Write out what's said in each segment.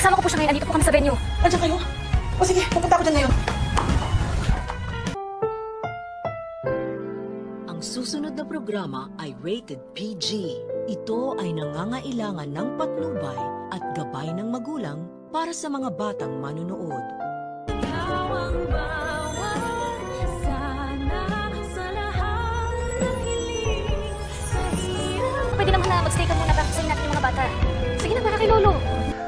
Kasama ko po siya ngayon. Andito po kami sa venue. Andiyan kayo? O sige, pupunta ako dyan ngayon. Ang susunod na programa ay rated PG. Ito ay nangangailangan ng patnubay at gabay ng magulang para sa mga batang manunood. Pwede naman na mag-stay ka muna para kasayin natin yung mga bata. Sige na, para kay Lolo.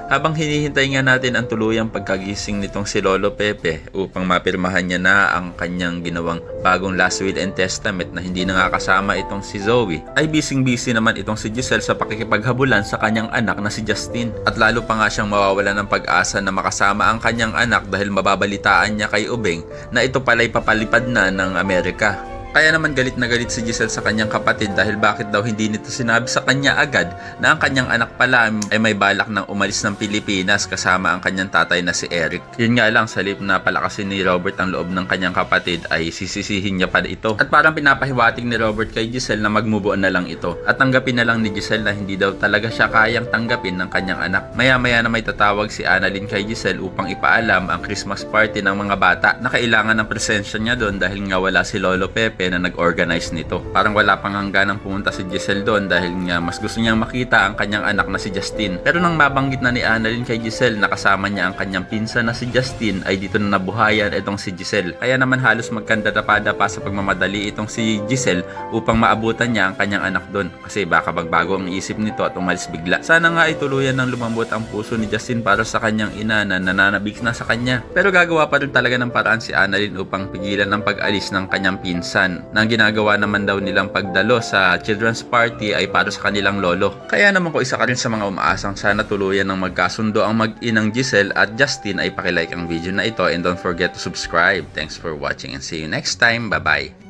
Habang hinihintay nga natin ang tuluyang pagkagising nitong si Lolo Pepe upang mapirmahan niya na ang kanyang ginawang bagong Last Will and Testament na hindi na nga kasama itong si Zoe, ay busy naman itong si Giselle sa pakikipaghabulan sa kanyang anak na si Justin. At lalo pa nga siyang mawawalan ng pag-asa na makasama ang kanyang anak dahil mababalitaan niya kay Ubeng na ito pala'y papalipad na ng Amerika. Kaya naman galit na galit si Giselle sa kanyang kapatid dahil bakit daw hindi nito sinabi sa kanya agad na ang kanyang anak pala ay may balak ng umalis ng Pilipinas kasama ang kanyang tatay na si Eric. Yun nga lang, sa halip na palakasin ni Robert ang loob ng kanyang kapatid ay sisisihin niya pa ito. At parang pinapahiwatig ni Robert kay Giselle na mag-move on na lang ito at tanggapin na lang ni Giselle na hindi daw talaga siya kayang tanggapin ng kanyang anak. Maya-maya na may tatawag si Annalyn kay Giselle upang ipaalam ang Christmas party ng mga bata na kailangan ng presensya niya doon dahil nga wala si Lolo Pepe na nag-organize nito. Parang wala pang hangganang pumunta si Giselle doon dahil nga mas gusto niyang makita ang kanyang anak na si Justin. Pero nang mabanggit na ni Annalyn kay Giselle na kasama niya ang kanyang pinsan na si Justin ay dito na nabuhayan itong si Giselle. Kaya naman halos magkandadapa pa sa pagmamadali itong si Giselle upang maabutan niya ang kanyang anak doon kasi baka magbago ang isip nito at umalis bigla. Sana nga ay tuluyan ng lumambot ang puso ni Justin para sa kanyang ina na nananabik na sa kanya. Pero gagawa pa rin talaga ng paraan si Annalyn upang pigilan ang pag-alis ng kanyang pinsan. Nang ginagawa naman daw nilang pagdalo sa children's party ay para sa kanilang lolo. Kaya naman ko isa ka rin sa mga umaasang sana tuluyan ng magkasundo ang mag-inang Giselle at Justin ay pakilike ang video na ito and don't forget to subscribe. Thanks for watching and see you next time. Bye-bye.